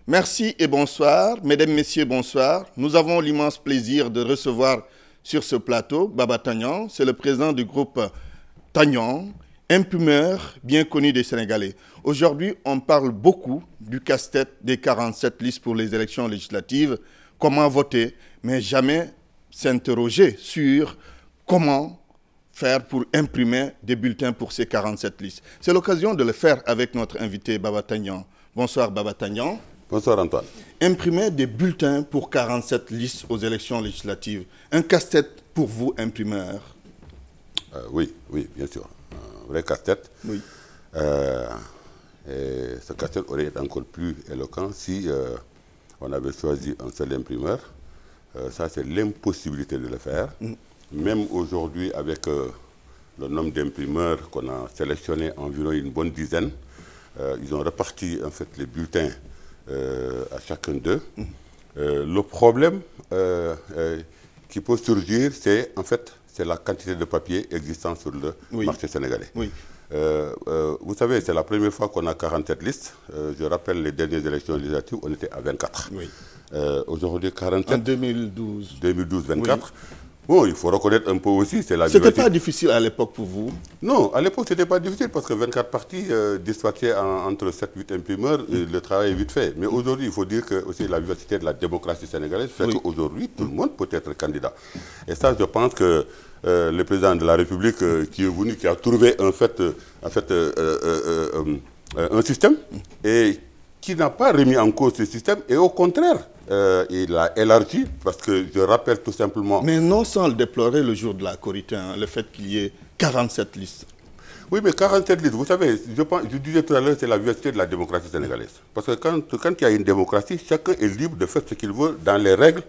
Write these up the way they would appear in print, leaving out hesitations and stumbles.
Merci et bonsoir. Mesdames, Messieurs, bonsoir. Nous avons l'immense plaisir de recevoir sur ce plateau Baba Tandian. C'est le président du groupe Tandian, imprimeur bien connu des Sénégalais. Aujourd'hui, on parle beaucoup du casse-tête des 47 listes pour les élections législatives. Comment voter, mais jamais s'interroger sur comment faire pour imprimer des bulletins pour ces 47 listes. C'est l'occasion de le faire avec notre invité Baba Tandian. Bonsoir Baba Tandian. Bonsoir Antoine. Imprimer des bulletins pour 47 listes aux élections législatives. Un casse-tête pour vous, imprimeur? Oui, bien sûr. Un vrai casse-tête. Oui. Et ce casse-tête aurait été encore plus éloquent si on avait choisi un seul imprimeur. Ça, c'est l'impossibilité de le faire. Même aujourd'hui, avec le nombre d'imprimeurs qu'on a sélectionné, environ une bonne dizaine, ils ont reparti en fait les bulletins à chacun d'eux. Le problème qui peut surgir, c'est en fait la quantité de papier existant sur le marché sénégalais. Oui. Vous savez, c'est la première fois qu'on a 47 listes. Je rappelle les dernières élections législatives, on était à 24. Oui. Aujourd'hui, 47. En 2012. 2012, 24. Oui. Bon, il faut reconnaître un peu aussi, c'est la C'était vivacité. pas difficile à l'époque pour vous? Non, à l'époque, c'était pas difficile parce que 24 partis dispatchaient entre 7-8 imprimeurs, le travail est vite fait. Mais aujourd'hui, il faut dire que aussi la vivacité de la démocratie sénégalaise fait qu'aujourd'hui, tout le monde peut être candidat. Et ça, je pense que le président de la République qui est venu, qui a trouvé un système et qui n'a pas remis en cause ce système, et au contraire, il a élargi, parce que je rappelle tout simplement... Mais non sans le déplorer le jour de la Korité, hein, le fait qu'il y ait 47 listes. Oui, mais 47 listes, vous savez, je disais tout à l'heure, c'est la vérité de la démocratie sénégalaise. Parce que quand il y a une démocratie, chacun est libre de faire ce qu'il veut dans les règles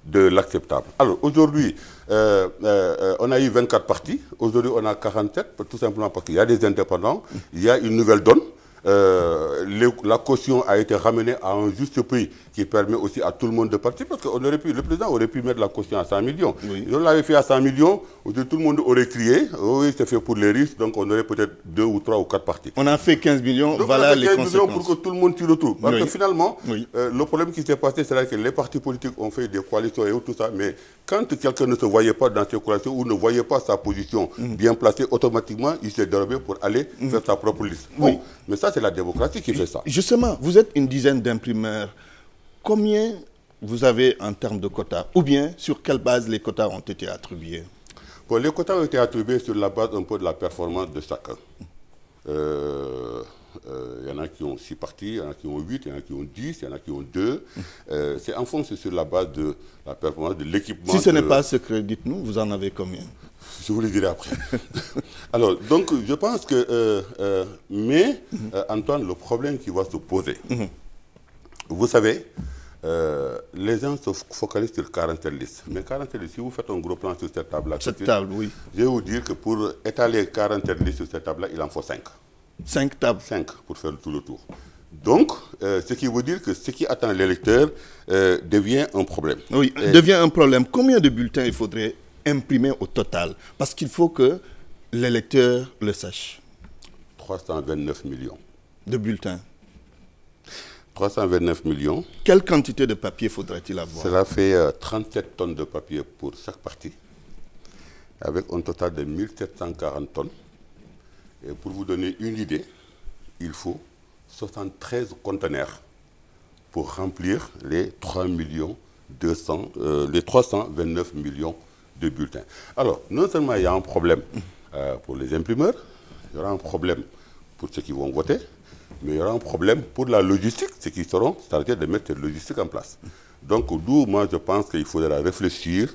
de l'acceptable. Alors aujourd'hui, on a eu 24 partis, aujourd'hui on a 47, tout simplement parce qu'il y a des indépendants, il y a une nouvelle donne. La caution a été ramenée à un juste prix qui permet aussi à tout le monde de participer, parce que le président aurait pu mettre la caution à 100 millions. Oui. On l'avait fait à 100 millions, aujourd'hui tout le monde aurait crié, oui c'est fait pour les riches, donc on aurait peut-être 2 ou 3 ou 4 partis. On a fait 15 millions, Donc voilà on a fait les 15 conséquences. millions pour que tout le monde tire le tour. Parce que finalement, Oui. le problème qui s'est passé, c'est que les partis politiques ont fait des coalitions et tout ça, mais quand quelqu'un ne se voyait pas dans ces coalitions ou ne voyait pas sa position bien placée, automatiquement, il s'est dérobé pour aller faire sa propre liste. Bon, mais ça, c'est la démocratie qui fait ça. Justement, vous êtes une dizaine d'imprimeurs. Combien vous avez en termes de quotas? Ou bien, sur quelle base les quotas ont été attribués? Bon, les quotas ont été attribués sur la base un peu de la performance de chacun. Il y en a qui ont 6 partis, il y en a qui ont 8, il y en a qui ont 10, il y en a qui ont 2. C'est en fond, c'est sur la base de la performance de l'équipement. Si ce n'est pas secret, dites-nous, vous en avez combien? Je vous le dirai après. Alors, donc, je pense que... Antoine, le problème qui va se poser, vous savez, les gens se focalisent sur 47 listes. Mais 47 listes, si vous faites un gros plan sur cette table-là, oui. Je vais vous dire que pour étaler 47 listes sur cette table-là, il en faut 5. 5 tables. 5 pour faire tout le tour. Donc, ce qui veut dire que ce qui attend l'électeur devient un problème. Oui, devient un problème. Combien de bulletins il faudrait imprimer au total? Parce qu'il faut que l'électeur le sache. 329 millions. De bulletins. 329 millions. Quelle quantité de papier faudrait-il avoir? Cela fait 37 tonnes de papier pour chaque parti, avec un total de 1740 tonnes. Et pour vous donner une idée, il faut 73 conteneurs pour remplir les 329 millions de bulletins. Alors, non seulement il y a un problème pour les imprimeurs, il y aura un problème pour ceux qui vont voter, mais il y aura un problème pour la logistique, ceux qui seront chargés de mettre cette logistique en place. Donc, d'où moi je pense qu'il faudra réfléchir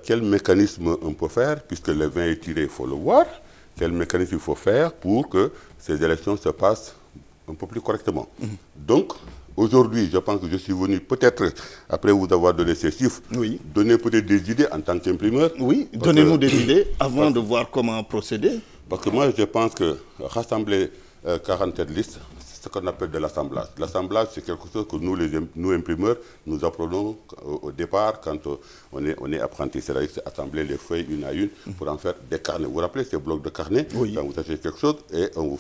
quel mécanisme on peut faire, puisque le vin est tiré, il faut le voir, quel mécanisme il faut faire pour que ces élections se passent un peu plus correctement. Donc, aujourd'hui, je pense que je suis venu peut-être, après vous avoir donné ces chiffres, donner peut-être des idées en tant qu'imprimeur. Oui, donnez-nous des idées avant de voir comment procéder. Parce que moi, je pense que rassembler 47 listes, c'est ce qu'on appelle de l'assemblage. L'assemblage, c'est quelque chose que nous imprimeurs, nous apprenons au départ quand on est apprenti. C'est-à-dire assembler les feuilles une à une pour en faire des carnets. Vous vous rappelez ces blocs de carnet? Quand vous achetez quelque chose et on vous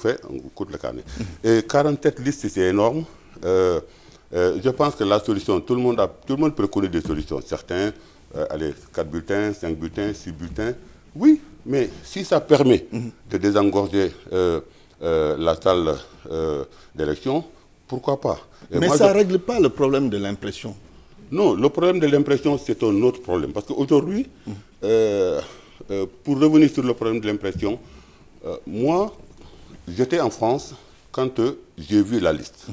coûte le carnet. Et 47 listes, c'est énorme. Je pense que la solution, tout le monde peut connaître des solutions. Certains, allez, 4 bulletins, 5 bulletins, 6 bulletins. Oui, mais si ça permet de désengorger la salle d'élection, pourquoi pas? Mais ça ne règle pas le problème de l'impression. Non, le problème de l'impression, c'est un autre problème. Parce qu'aujourd'hui, pour revenir sur le problème de l'impression, moi, j'étais en France quand j'ai vu la liste.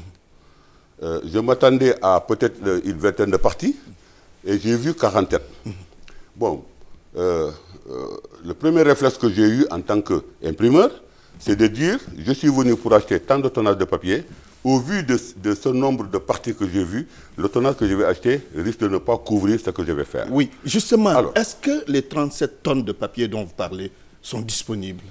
Je m'attendais à peut-être une vingtaine de partis et j'ai vu 40. Bon, le premier réflexe que j'ai eu en tant qu'imprimeur, c'est de dire, je suis venu pour acheter tant de tonnages de papier. Au vu de ce nombre de parties que j'ai vu, le tonnage que je vais acheter risque de ne pas couvrir ce que je vais faire. Oui, justement, est-ce que les 37 tonnes de papier dont vous parlez sont disponibles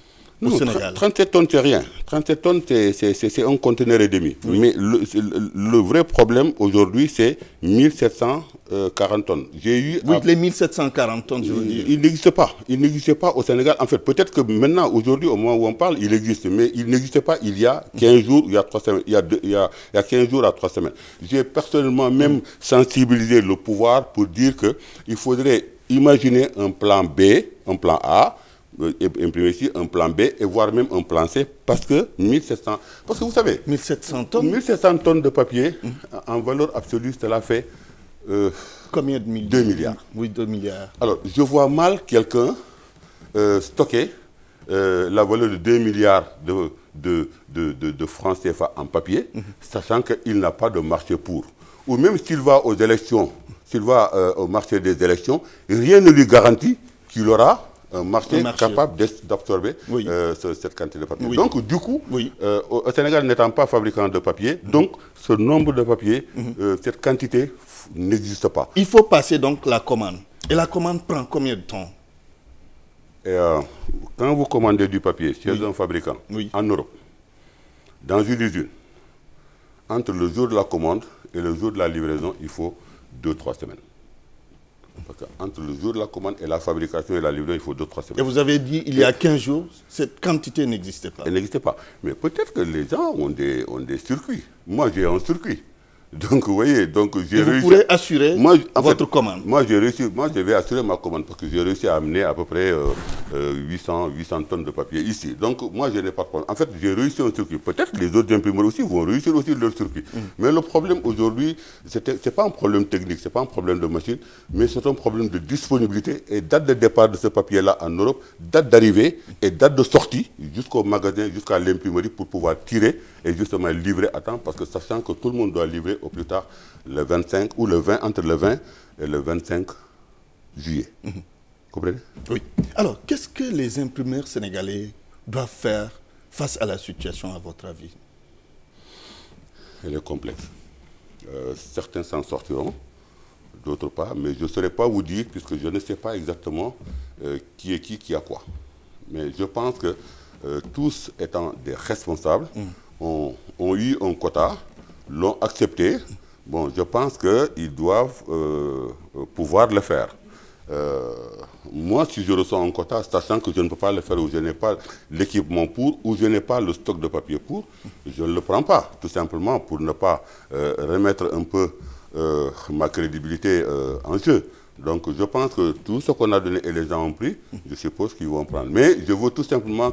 au Sénégal? 37 tonnes, c'est rien. 37 tonnes, c'est un conteneur et demi. Oui. Mais le vrai problème aujourd'hui, c'est 1740 tonnes. Oui, les 1740 tonnes, je veux dire. Il n'existe pas. Il n'existe pas au Sénégal. En fait, peut-être que maintenant, aujourd'hui, au moment où on parle, il existe. Mais il n'existait pas il y a 15 jours, il y a 3 semaines. Il y a 15 jours à 3 semaines. J'ai personnellement même sensibilisé le pouvoir pour dire qu'il faudrait imaginer un plan B, un plan A, imprimer ici un plan B et voire même un plan C parce que 1700... Parce que vous savez... 1700 tonnes 1700 tonnes de papier, en valeur absolue, cela fait... combien de milliards? 2 milliards. Oui, 2 milliards. Alors, je vois mal quelqu'un stocker la valeur de 2 milliards de francs CFA en papier, sachant qu'il n'a pas de marché pour. Ou même s'il va aux élections, s'il va au marché des élections, rien ne lui garantit qu'il aura un marché capable d'absorber cette quantité de papier. Oui. Donc, du coup, au Sénégal n'étant pas fabricant de papier, donc ce nombre de papier, cette quantité n'existe pas. Il faut passer donc la commande. Et la commande prend combien de temps? Et, quand vous commandez du papier chez un fabricant en Europe, dans une usine, entre le jour de la commande et le jour de la livraison, il faut 2-3 semaines. Parce qu'entre le jour de la commande et la fabrication et la livraison, il faut 2-3 semaines. Et vous avez dit, il y a 15 jours, cette quantité n'existait pas. Elle n'existait pas. Mais peut-être que les gens ont des circuits. Moi, j'ai un circuit. Donc, vous voyez, donc j'ai réussi... Vous pourrez assurer votre commande. Moi, je vais assurer ma commande parce que j'ai réussi à amener à peu près 800 tonnes de papier ici. Donc, moi, je n'ai pas de problème. En fait, j'ai réussi un circuit. Peut-être que les autres imprimeurs aussi vont réussir aussi leur circuit. Mais le problème aujourd'hui, ce n'est pas un problème technique, ce n'est pas un problème de machine, mais c'est un problème de disponibilité et date de départ de ce papier-là en Europe, date d'arrivée et date de sortie jusqu'au magasin, jusqu'à l'imprimerie pour pouvoir tirer et justement livrer à temps parce que sachant que tout le monde doit livrer au plus tard le 25 ou le 20, entre le 20 et le 25 juillet. Comprenez? Oui. Alors, qu'est-ce que les imprimeurs sénégalais doivent faire face à la situation, à votre avis? Elle est complexe. Certains s'en sortiront, d'autres pas, mais je ne saurais pas vous dire puisque je ne sais pas exactement qui est qui a quoi. Mais je pense que tous étant des responsables, ont eu un quota, l'ont accepté. Bon, je pense qu'ils doivent pouvoir le faire. Moi, si je reçois un quota, sachant que je ne peux pas le faire ou je n'ai pas l'équipement pour, ou je n'ai pas le stock de papier pour, je ne le prends pas, tout simplement pour ne pas remettre un peu ma crédibilité en jeu. Donc, je pense que tout ce qu'on a donné et les gens ont pris, je suppose qu'ils vont prendre. Mais je veux tout simplement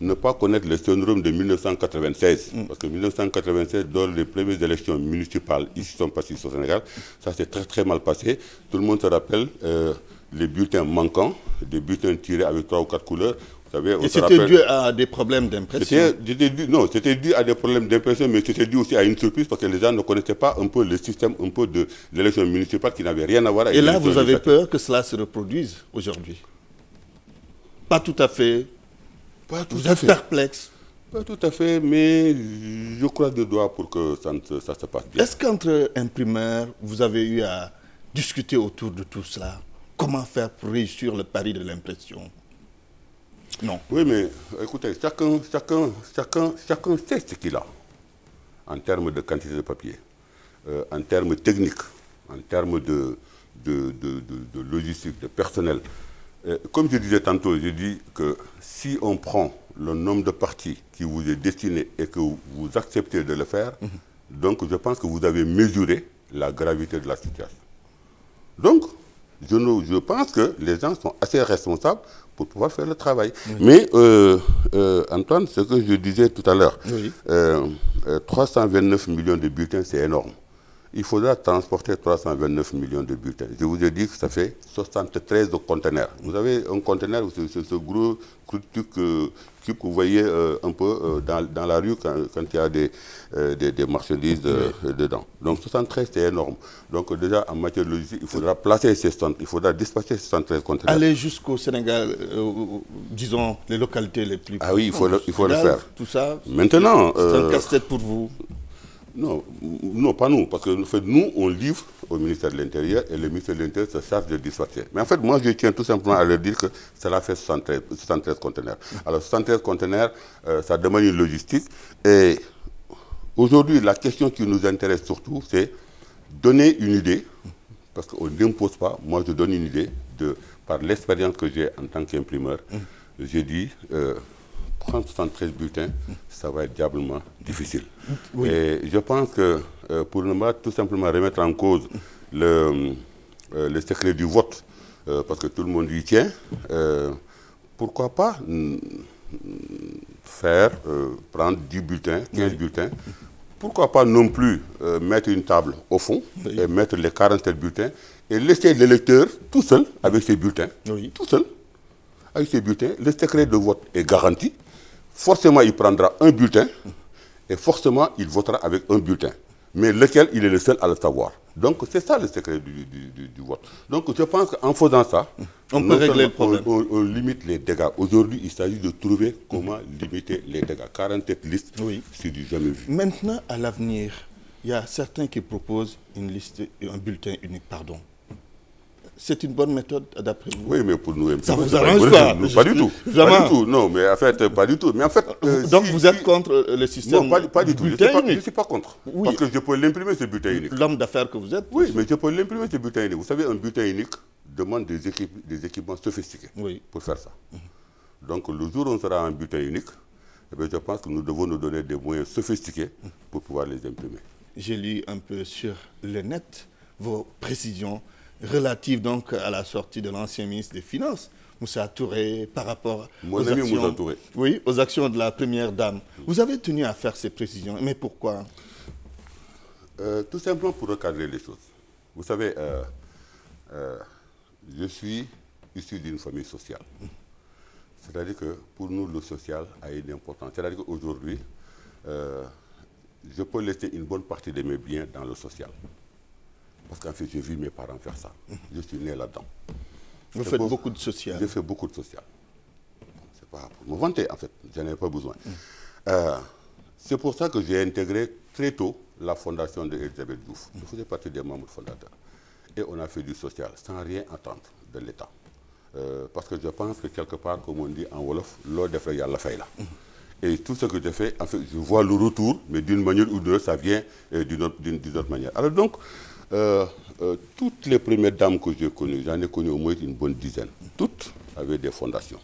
ne pas connaître le syndrome de 1996. Parce que 1996, dans les premières élections municipales, ici sont passées au Sénégal, ça s'est très très mal passé. Tout le monde se rappelle les bulletins manquants, des bulletins tirés avec 3 ou 4 couleurs. Et c'était dû à des problèmes d'impression? Non, c'était dû à des problèmes d'impression, mais c'était dû aussi à une surprise parce que les gens ne connaissaient pas un peu le système un peu de l'élection municipale qui n'avait rien à voir avec l'élection. Et là, vous avez peur que cela se reproduise aujourd'hui? Pas tout à fait. Vous êtes perplexe? Pas tout à fait, mais je croise des doigts pour que ça se passe bien. Est-ce qu'entre imprimeurs, vous avez eu à discuter autour de tout cela? Comment faire pour réussir le pari de l'impression? Non. Oui, mais écoutez, chacun sait ce qu'il a en termes de quantité de papier, en termes techniques, en termes de logistique, de personnel. Comme je disais tantôt, je dis que si on prend le nombre de parties qui vous est destiné et que vous acceptez de le faire, Donc je pense que vous avez mesuré la gravité de la situation. Donc, je pense que les gens sont assez responsables pour pouvoir faire le travail. Oui. Mais, Antoine, ce que je disais tout à l'heure, oui. 329 millions de bulletins, c'est énorme. Il faudra transporter 329 millions de bulletins. Je vous ai dit que ça fait 73 conteneurs. Vous avez un conteneur, c'est ce gros truc que vous voyez un peu dans la rue quand il y a des marchandises dedans. Donc 73, c'est énorme. Donc déjà, en matière de logistique, il faudra placer ces stands, il faudra dispatcher ces 73 conteneurs. Aller jusqu'au Sénégal, disons, les localités les plus... Ah oui, il faut le faire. Tout ça, maintenant... c'est un casse-tête pour vous. Non, pas nous, parce que en fait, nous, on livre au ministère de l'Intérieur et le ministère de l'Intérieur se charge de dispatcher. Mais en fait, moi, je tiens tout simplement à leur dire que cela fait 73 conteneurs. Alors, 73 conteneurs, ça demande une logistique. Et aujourd'hui, la question qui nous intéresse surtout, c'est donner une idée, parce qu'on n'impose pas. Moi, je donne une idée, par l'expérience que j'ai en tant qu'imprimeur. J'ai dit... prendre 73 bulletins, ça va être diablement difficile. Oui. Et je pense que pour ne pas tout simplement remettre en cause le secret du vote, parce que tout le monde y tient, pourquoi pas prendre 10 bulletins, 15 bulletins, pourquoi pas non plus mettre une table au fond et mettre les 47 bulletins et laisser l'électeur tout seul avec ses bulletins, tout seul avec ses bulletins. Le secret de vote est garanti. Forcément, il prendra un bulletin et forcément, il votera avec un bulletin. Mais lequel, il est le seul à le savoir. Donc, c'est ça le secret du vote. Donc, je pense qu'en faisant ça, on peut régler le problème. On limite les dégâts. Aujourd'hui, il s'agit de trouver comment limiter les dégâts. 47 listes, c'est du jamais vu. Maintenant, à l'avenir, il y a certains qui proposent une liste, un bulletin unique, pardon. C'est une bonne méthode d'après vous? Oui, mais pour nous, ça vous arrange pas? Pas du tout. Pas du tout. Non, mais en fait, pas du tout. Mais en fait, donc vous êtes contre le système? Non, pas du tout. Je ne suis pas contre. Oui. Parce que je peux l'imprimer, ce bulletin unique. L'homme d'affaires que vous êtes? Oui, mais je peux l'imprimer, ce bulletin unique. Vous savez, un bulletin unique demande des équipements sophistiqués pour faire ça. Donc, le jour où on sera un bulletin unique, eh bien, je pense que nous devons nous donner des moyens sophistiqués pour pouvoir les imprimer. J'ai lu un peu sur le net vos précisions relative donc à la sortie de l'ancien ministre des Finances, Moussa Touré, par rapport aux actions de la première dame. Vous avez tenu à faire ces précisions, mais pourquoi? Tout simplement pour recadrer les choses. Vous savez, je suis issu d'une famille sociale. C'est-à-dire que pour nous, le social a une importance. C'est-à-dire qu'aujourd'hui, je peux laisser une bonne partie de mes biens dans le social. Parce qu'en fait, j'ai vu mes parents faire ça. Je suis né là-dedans. Vous faites beaucoup de social? J'ai fait beaucoup de social. C'est pas pour me vanter, en fait. Je n'en ai pas besoin. C'est pour ça que j'ai intégré très tôt la fondation d'Elisabeth Diouf. Je faisais partie des membres fondateurs. Et on a fait du social, sans rien attendre de l'État. Parce que je pense que quelque part, comme on dit en Wolof, l'eau de feuille à la feuille là. Et tout ce que j'ai fait, en fait, je vois le retour, mais d'une manière ou d'une autre, ça vient d'une autre manière. Alors donc, toutes les premières dames que j'ai connues, j'en ai connu au moins une bonne dizaine, toutes avaient des fondations.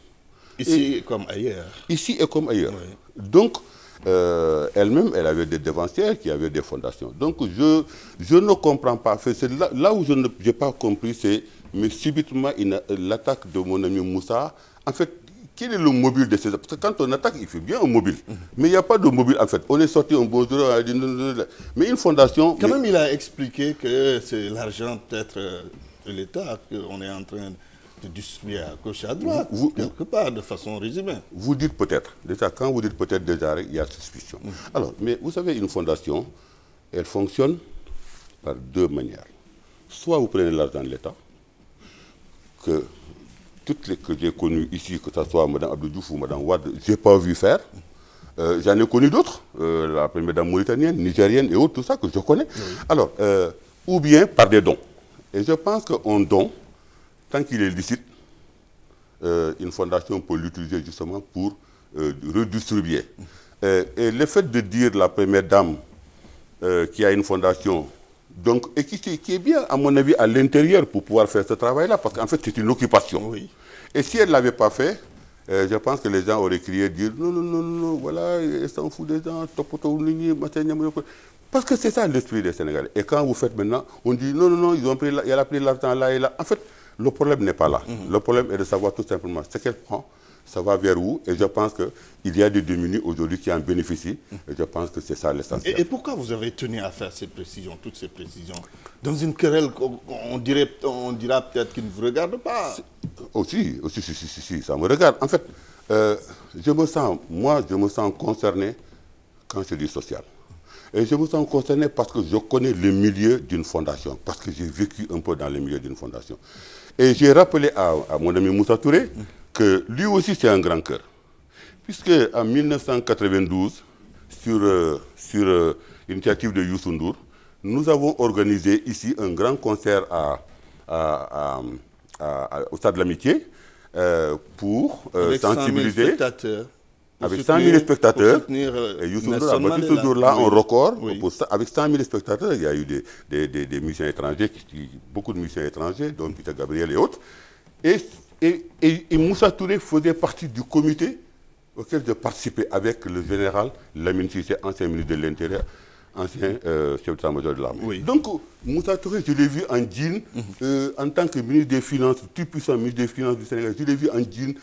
Ici comme ailleurs. Ici et comme ailleurs. Oui. Donc, elle-même, elle avait des devancières qui avaient des fondations. Donc, je ne comprends pas. C'est là où je n'ai pas compris, c'est, mais subitement, l'attaque de mon ami Moussa, en fait, quel est le mobile de ces... Parce que quand on attaque, il fait bien un mobile. Mais il n'y a pas de mobile, en fait. On est sorti un bon jour, mais une fondation... Quand même, il a expliqué que c'est l'argent, peut-être, de l'État qu'on est en train de distribuer à gauche et à droite, quelque part, de façon résumée. Vous dites peut-être. Déjà, quand vous dites peut-être, déjà, il y a suspicion. Alors, mais vous savez, une fondation, elle fonctionne par deux manières. Soit vous prenez l'argent de l'État, que... toutes les que j'ai connues ici, que ce soit Mme Abdou Diouf ou Mme Wade, je n'ai pas vu faire. J'en ai connu d'autres, la première dame mauritanienne, nigérienne et autres, tout ça que je connais. Oui. Alors, ou bien par des dons. Et je pense qu'un don, tant qu'il est licite, une fondation peut l'utiliser justement pour redistribuer. Et le fait de dire la première dame qui a une fondation, donc, et qui est bien, à mon avis, à l'intérieur pour pouvoir faire ce travail-là, parce qu'en fait, c'est une occupation. Oui. Et si elle ne l'avait pas fait, je pense que les gens auraient crié, dire non, non, non, non, voilà, elle s'en fout des gens, Parce que c'est ça l'esprit des Sénégalais. Et quand vous faites maintenant, on dit non, non, non, il a pris l'argent là et là. En fait, le problème n'est pas là. Le problème est de savoir tout simplement ce qu'elle prend, ça va vers où. Et je pense qu'il y a des démunis aujourd'hui qui en bénéficient. Et je pense que c'est ça l'essentiel. Et pourquoi vous avez tenu à faire ces précisions, toutes ces précisions? Dans une querelle, on dira peut-être qu'il ne vous regarde pas. Aussi, si, ça me regarde. En fait, je me sens concerné quand je dis social. Et je me sens concerné parce que je connais le milieu d'une fondation, parce que j'ai vécu un peu dans le milieu d'une fondation. Et j'ai rappelé à mon ami Moussa Touré que lui aussi c'est un grand cœur. Puisque en 1992, sur initiative de Youssou Ndour, nous avons organisé ici un grand concert au Stade de l'Amitié pour sensibiliser. Avec 100 000 spectateurs, et Youssou Ndour a battu ce jour-là un record. Oui. Avec 100 000 spectateurs, il y a eu des musiciens étrangers, beaucoup de musiciens étrangers, dont Peter Gabriel et autres. Et Moussa Touré faisait partie du comité auquel je participais avec le général Lamine Cissé, ancien ministre de l'Intérieur, ancien chef d'état-major de l'armée. Oui. Donc, Moussa Touré, je l'ai vu en jean, en tant que ministre des Finances, tout puissant ministre des Finances du Sénégal, je l'ai vu en jean,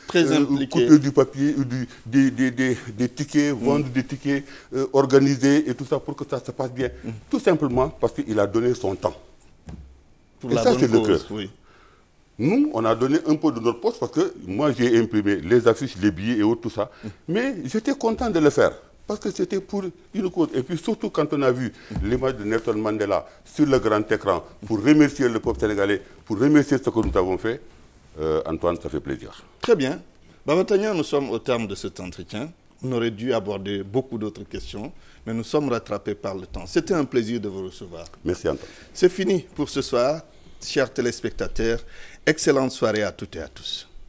couper du papier, des tickets, vendre des tickets, organiser et tout ça pour que ça se passe bien. Tout simplement parce qu'il a donné son temps. Pour et la ça, c'est le cœur. Oui. Nous, on a donné un peu de notre poste parce que moi, j'ai imprimé les affiches, les billets et autres, tout ça. Mais j'étais content de le faire. Parce que c'était pour une cause. Et puis surtout quand on a vu l'image de Nelson Mandela sur le grand écran pour remercier le peuple sénégalais, pour remercier ce que nous avons fait, Antoine, ça fait plaisir. Très bien. Baba Tandian, nous sommes au terme de cet entretien. On aurait dû aborder beaucoup d'autres questions, mais nous sommes rattrapés par le temps. C'était un plaisir de vous recevoir. Merci Antoine. C'est fini pour ce soir. Chers téléspectateurs, excellente soirée à toutes et à tous.